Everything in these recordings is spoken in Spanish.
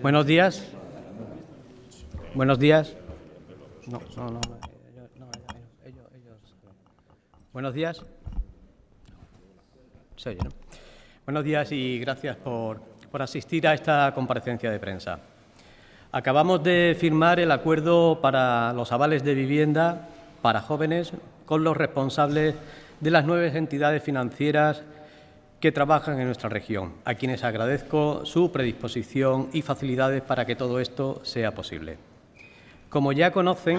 Buenos días. Buenos días. No. Buenos días. Se oye, ¿no? Buenos días y gracias por asistir a esta comparecencia de prensa. Acabamos de firmar el acuerdo para los avales de vivienda para jóvenes con los responsables de las 9 entidades financieras que trabajan en nuestra región, a quienes agradezco su predisposición y facilidades para que todo esto sea posible. Como ya conocen,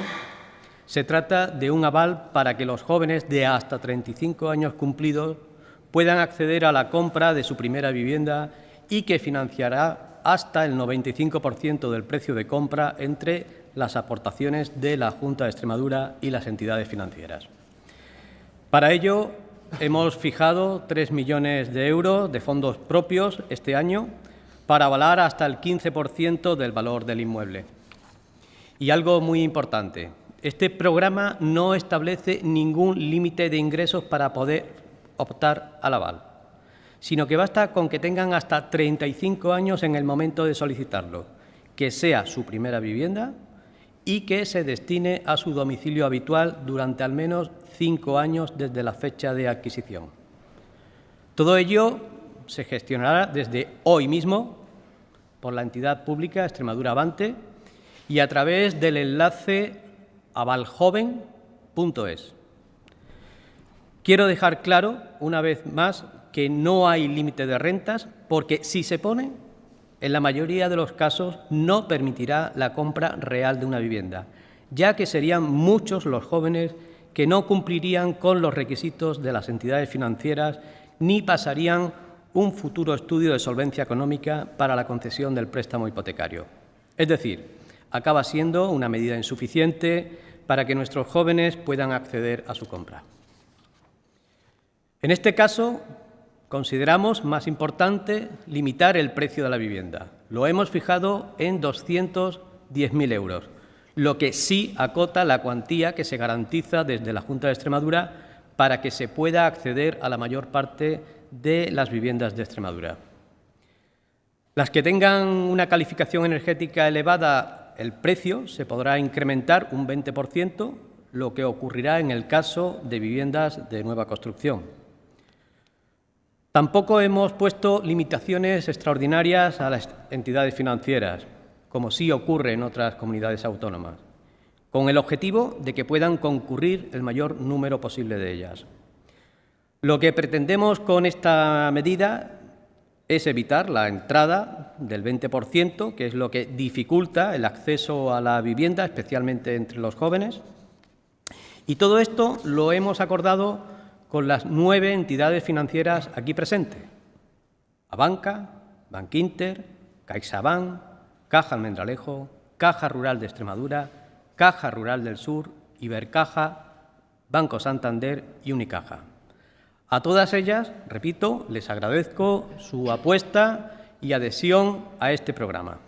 se trata de un aval para que los jóvenes de hasta 35 años cumplidos puedan acceder a la compra de su primera vivienda y que financiará hasta el 95% del precio de compra entre las aportaciones de la Junta de Extremadura y las entidades financieras. Para ello, hemos fijado 3 millones de euros de fondos propios este año para avalar hasta el 15% del valor del inmueble. Y algo muy importante, este programa no establece ningún límite de ingresos para poder optar al aval, sino que basta con que tengan hasta 35 años en el momento de solicitarlo, que sea su primera vivienda y que se destine a su domicilio habitual durante al menos 5 años desde la fecha de adquisición. Todo ello se gestionará desde hoy mismo por la entidad pública Extremadura Avante y a través del enlace avaljoven.es. Quiero dejar claro, una vez más, que no hay límite de rentas porque, si se pone, en la mayoría de los casos no permitirá la compra real de una vivienda, ya que serían muchos los jóvenes que no cumplirían con los requisitos de las entidades financieras ni pasarían un futuro estudio de solvencia económica para la concesión del préstamo hipotecario. Es decir, acaba siendo una medida insuficiente para que nuestros jóvenes puedan acceder a su compra. En este caso, consideramos más importante limitar el precio de la vivienda. Lo hemos fijado en 210.000 euros, lo que sí acota la cuantía que se garantiza desde la Junta de Extremadura para que se pueda acceder a la mayor parte de las viviendas de Extremadura. Las que tengan una calificación energética elevada, el precio se podrá incrementar un 20%, lo que ocurrirá en el caso de viviendas de nueva construcción. Tampoco hemos puesto limitaciones extraordinarias a las entidades financieras, como sí ocurre en otras comunidades autónomas, con el objetivo de que puedan concurrir el mayor número posible de ellas. Lo que pretendemos con esta medida es evitar la entrada del 20%, que es lo que dificulta el acceso a la vivienda, especialmente entre los jóvenes. Y todo esto lo hemos acordado con las 9 entidades financieras aquí presentes: Abanca, Bankinter, CaixaBank, Caja Almendralejo, Caja Rural de Extremadura, Caja Rural del Sur, Ibercaja, Banco Santander y Unicaja. A todas ellas, repito, les agradezco su apuesta y adhesión a este programa.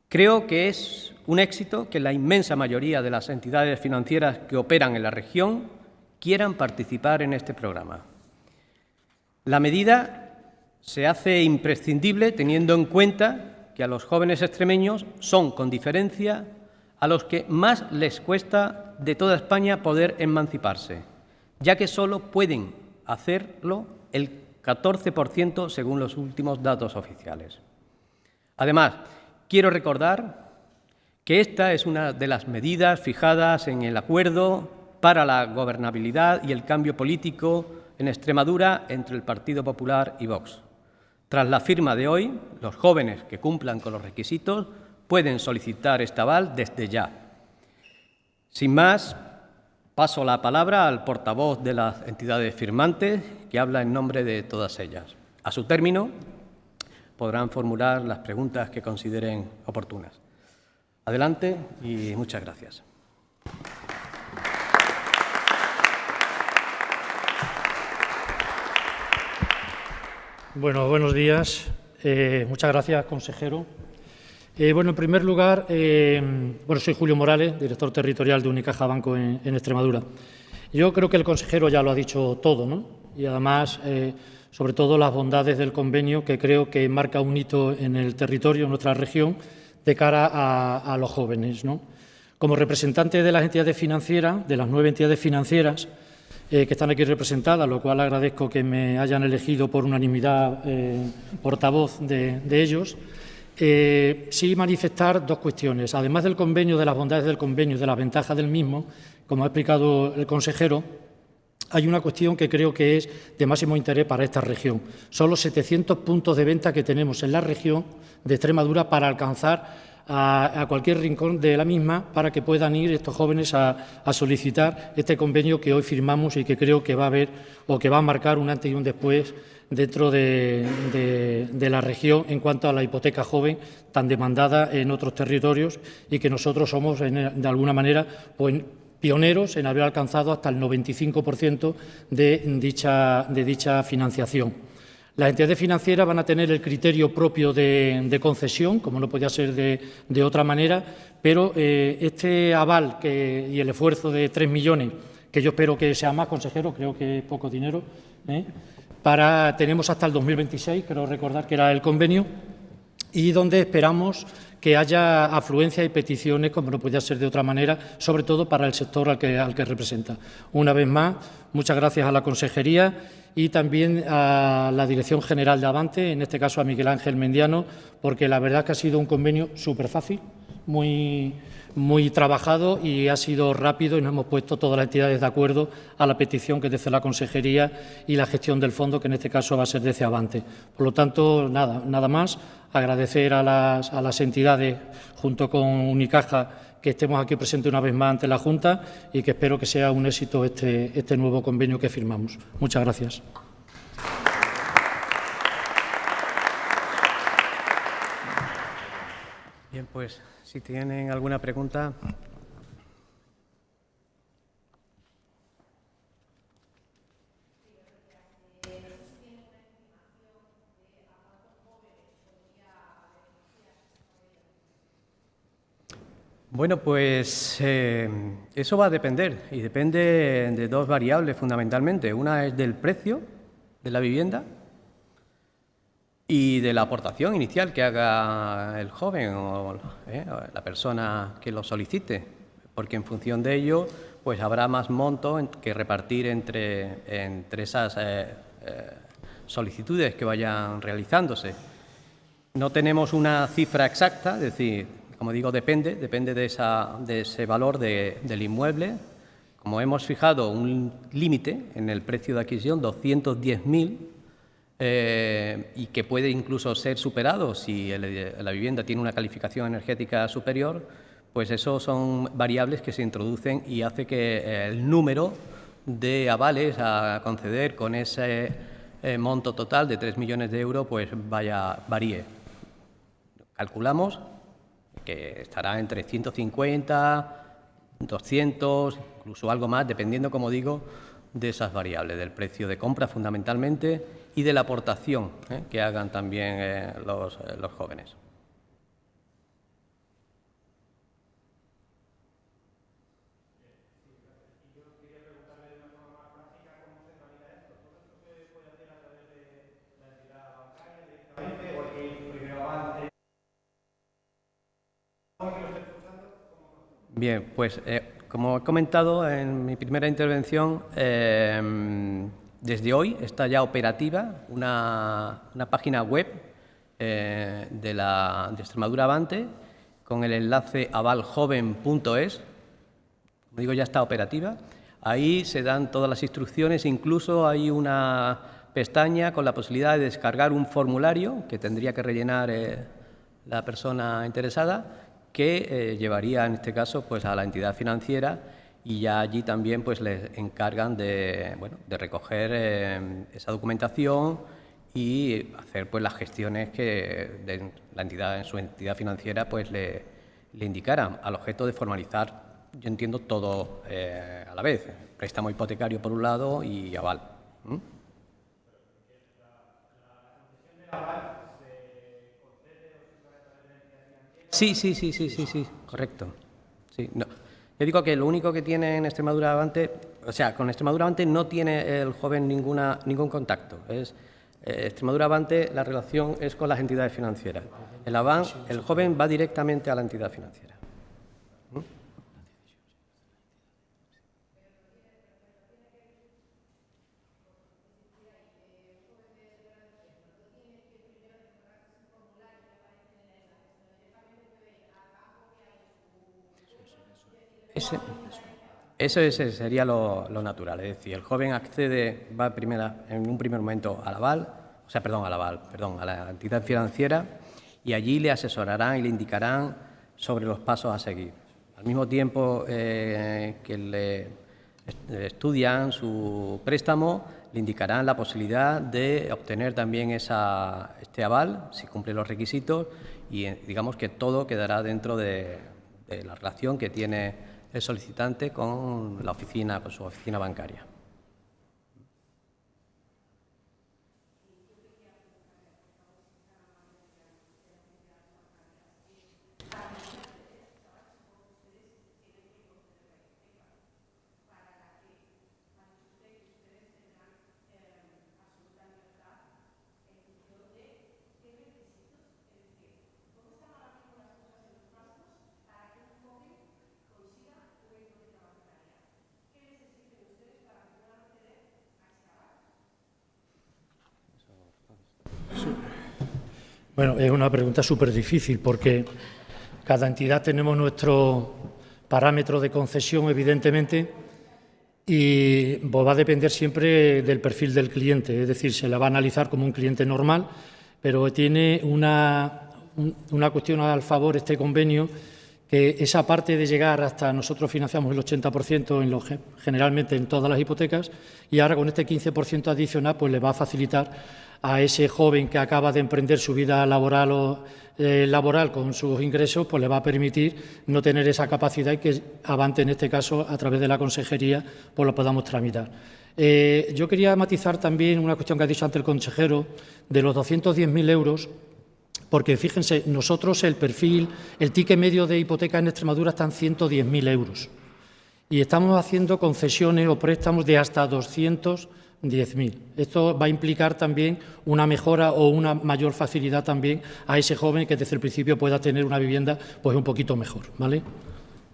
Creo que es un éxito que la inmensa mayoría de las entidades financieras que operan en la región quieran participar en este programa. La medida se hace imprescindible teniendo en cuenta que a los jóvenes extremeños son, con diferencia, a los que más les cuesta de toda España poder emanciparse, ya que solo pueden hacerlo el 14% según los últimos datos oficiales. Además, quiero recordar que esta es una de las medidas fijadas en el acuerdo para la gobernabilidad y el cambio político en Extremadura entre el Partido Popular y Vox. Tras la firma de hoy, los jóvenes que cumplan con los requisitos pueden solicitar este aval desde ya. Sin más, paso la palabra al portavoz de las entidades firmantes, que habla en nombre de todas ellas. A su término, podrán formular las preguntas que consideren oportunas. Adelante y muchas gracias. Bueno, buenos días. Muchas gracias, consejero. En primer lugar, soy Julio Morales, director territorial de Unicaja Banco en Extremadura. Yo creo que el consejero ya lo ha dicho todo, ¿no? Y además sobre todo las bondades del convenio, que creo que marca un hito en el territorio, en nuestra región, de cara a los jóvenes, ¿no? Como representante de las entidades financieras, de las 9 entidades financieras que están aquí representadas, lo cual agradezco que me hayan elegido por unanimidad portavoz de ellos, sí manifestar dos cuestiones. Además del convenio, de las bondades del convenio y de las ventajas del mismo, como ha explicado el consejero, hay una cuestión que creo que es de máximo interés para esta región. Son los 700 puntos de venta que tenemos en la región de Extremadura para alcanzar a cualquier rincón de la misma, para que puedan ir estos jóvenes a solicitar este convenio que hoy firmamos y que creo que va a haber o que va a marcar un antes y un después dentro de la región en cuanto a la hipoteca joven tan demandada en otros territorios, y que nosotros somos, de alguna manera, pues, pioneros en haber alcanzado hasta el 95% de dicha financiación. Las entidades financieras van a tener el criterio propio de concesión, como no podía ser de otra manera, pero este aval y el esfuerzo de 3 millones, que yo espero que sea más, consejero, creo que es poco dinero, tenemos hasta el 2026, creo recordar que era el convenio, y donde esperamos que haya afluencia y peticiones, como no podía ser de otra manera, sobre todo para el sector al que representa. Una vez más, muchas gracias a la Consejería y también a la Dirección General de Avante, en este caso a Miguel Ángel Mendiano, porque la verdad que ha sido un convenio súper fácil, muy trabajado, y ha sido rápido, y nos hemos puesto todas las entidades de acuerdo a la petición que desde la Consejería y la gestión del fondo, que en este caso va a ser desde Avante. Por lo tanto, nada más. Agradecer a las entidades, junto con Unicaja, que estemos aquí presentes una vez más ante la Junta, y que espero que sea un éxito este nuevo convenio que firmamos. Muchas gracias. Bien, pues si tienen alguna pregunta. Bueno, pues eso va a depender, y depende de dos variables fundamentalmente. Una es del precio de la vivienda y de la aportación inicial que haga el joven o la persona que lo solicite, porque en función de ello pues habrá más monto que repartir entre esas solicitudes que vayan realizándose. No tenemos una cifra exacta, es decir, como digo, depende de ese valor del inmueble. Como hemos fijado un límite en el precio de adquisición, 210.000, y que puede incluso ser superado si la vivienda tiene una calificación energética superior, pues eso son variables que se introducen y hace que el número de avales a conceder con ese monto total de 3 millones de euros pues varíe. Calculamos que estará entre 150, 200, incluso algo más, dependiendo, como digo, de esas variables, del precio de compra fundamentalmente y de la aportación que hagan también los jóvenes. Bien, pues como he comentado en mi primera intervención, desde hoy está ya operativa una página web de Extremadura Avante con el enlace avaljoven.es. Como digo, ya está operativa. Ahí se dan todas las instrucciones, incluso hay una pestaña con la posibilidad de descargar un formulario que tendría que rellenar la persona interesada, que llevaría en este caso pues a la entidad financiera, y ya allí también pues les encargan de recoger esa documentación y hacer pues las gestiones que la entidad, en su entidad financiera, pues le indicaran, al objeto de formalizar, yo entiendo, todo a la vez: préstamo hipotecario por un lado y aval. Sí, correcto. Sí, no. Yo digo que lo único que tiene en Extremadura Avante, o sea, con Extremadura Avante no tiene el joven ningún contacto. Es Extremadura Avante, la relación es con las entidades financieras. El Avant, el joven va directamente a la entidad financiera. Ese sería lo natural, es decir, el joven accede, va en un primer momento al aval, a la entidad financiera, y allí le asesorarán y le indicarán sobre los pasos a seguir. Al mismo tiempo que le estudian su préstamo, le indicarán la posibilidad de obtener también este aval, si cumple los requisitos, y digamos que todo quedará dentro de la relación que tiene el solicitante con su oficina bancaria. Bueno, es una pregunta súper difícil porque cada entidad tenemos nuestro parámetro de concesión, evidentemente, y pues, va a depender siempre del perfil del cliente. Es decir, se le va a analizar como un cliente normal, pero tiene una cuestión al favor este convenio, que esa parte de llegar hasta, nosotros financiamos el 80% generalmente en todas las hipotecas, y ahora con este 15% adicional pues le va a facilitar a ese joven que acaba de emprender su vida laboral con sus ingresos, pues le va a permitir no tener esa capacidad y que Avante, en este caso, a través de la consejería, pues lo podamos tramitar. Yo quería matizar también una cuestión que ha dicho antes el consejero, de los 210.000 euros, porque fíjense, nosotros el ticket medio de hipoteca en Extremadura está en 110.000 euros y estamos haciendo concesiones o préstamos de hasta 210.000. Esto va a implicar también una mejora o una mayor facilidad también a ese joven que desde el principio pueda tener una vivienda pues un poquito mejor, ¿vale?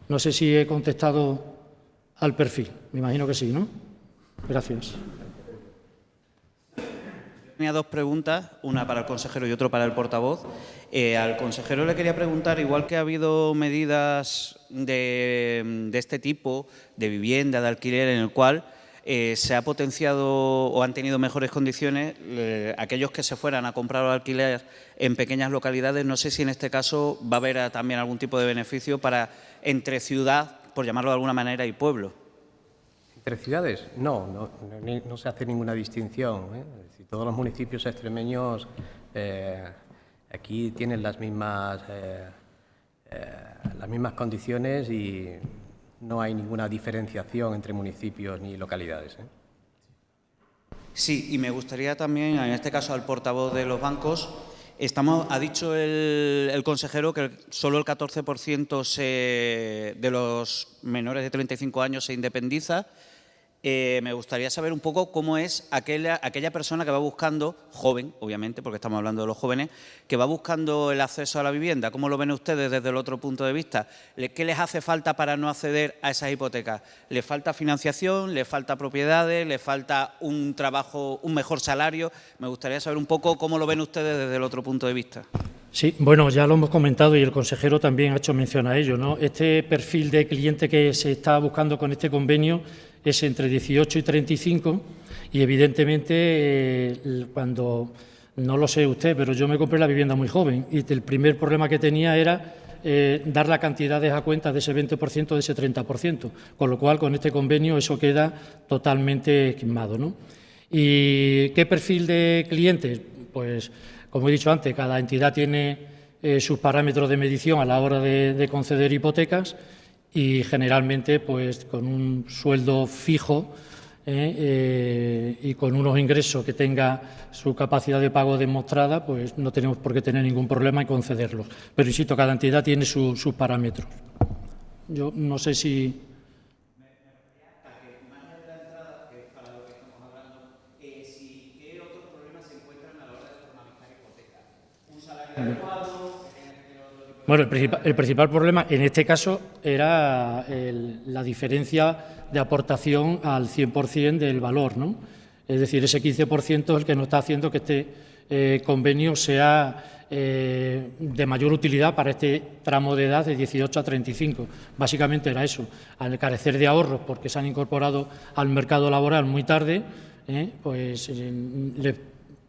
No sé si he contestado al perfil, me imagino que sí, ¿no? Gracias. Tenía dos preguntas, una para el consejero y otra para el portavoz. Al consejero le quería preguntar, igual que ha habido medidas de este tipo, de vivienda, de alquiler, en el cual se ha potenciado o han tenido mejores condiciones aquellos que se fueran a comprar o alquiler en pequeñas localidades. No sé si en este caso va a haber también algún tipo de beneficio para entre ciudad, por llamarlo de alguna manera, y pueblo. ¿Entre ciudades? No se hace ninguna distinción, ¿eh? Es decir, todos los municipios extremeños aquí tienen las mismas condiciones y no hay ninguna diferenciación entre municipios ni localidades, ¿eh? Sí, y me gustaría también, en este caso al portavoz de los bancos, ha dicho el consejero que solo el 14% de los menores de 35 años se independiza. Me gustaría saber un poco cómo es aquella persona que va buscando, joven, obviamente, porque estamos hablando de los jóvenes, que va buscando el acceso a la vivienda. ¿Cómo lo ven ustedes desde el otro punto de vista? ¿Qué les hace falta para no acceder a esas hipotecas? ¿Les falta financiación? ¿Les falta propiedades? ¿Les falta un trabajo, un mejor salario? Me gustaría saber un poco cómo lo ven ustedes desde el otro punto de vista. Sí, bueno, ya lo hemos comentado y el consejero también ha hecho mención a ello, ¿no? Este perfil de cliente que se está buscando con este convenio es entre 18 y 35 y evidentemente cuando, no lo sé usted, pero yo me compré la vivienda muy joven y el primer problema que tenía era dar la cantidad a cuenta de ese 20%, de ese 30%, con lo cual con este convenio eso queda totalmente esquimado, ¿no? ¿Y qué perfil de clientes? Pues, como he dicho antes, cada entidad tiene sus parámetros de medición a la hora de conceder hipotecas y generalmente pues con un sueldo fijo y con unos ingresos que tenga su capacidad de pago demostrada, pues no tenemos por qué tener ningún problema en concederlos. Pero insisto, cada entidad tiene sus parámetros. Yo no sé si... Bueno, el principal problema en este caso era la diferencia de aportación al 100% del valor, ¿no? Es decir, ese 15% es el que nos está haciendo que este convenio sea de mayor utilidad para este tramo de edad de 18 a 35. Básicamente era eso, al carecer de ahorros porque se han incorporado al mercado laboral muy tarde, pues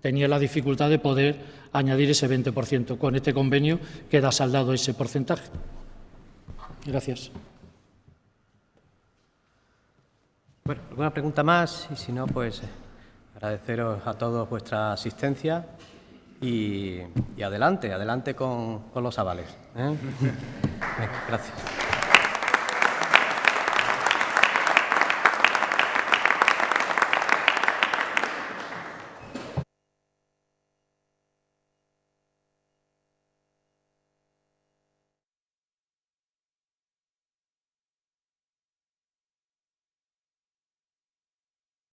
tenía la dificultad de poder añadir ese 20%. Con este convenio queda saldado ese porcentaje. Gracias. Bueno, ¿alguna pregunta más? Y si no, pues agradeceros a todos vuestra asistencia y adelante con los avales. Venga, gracias.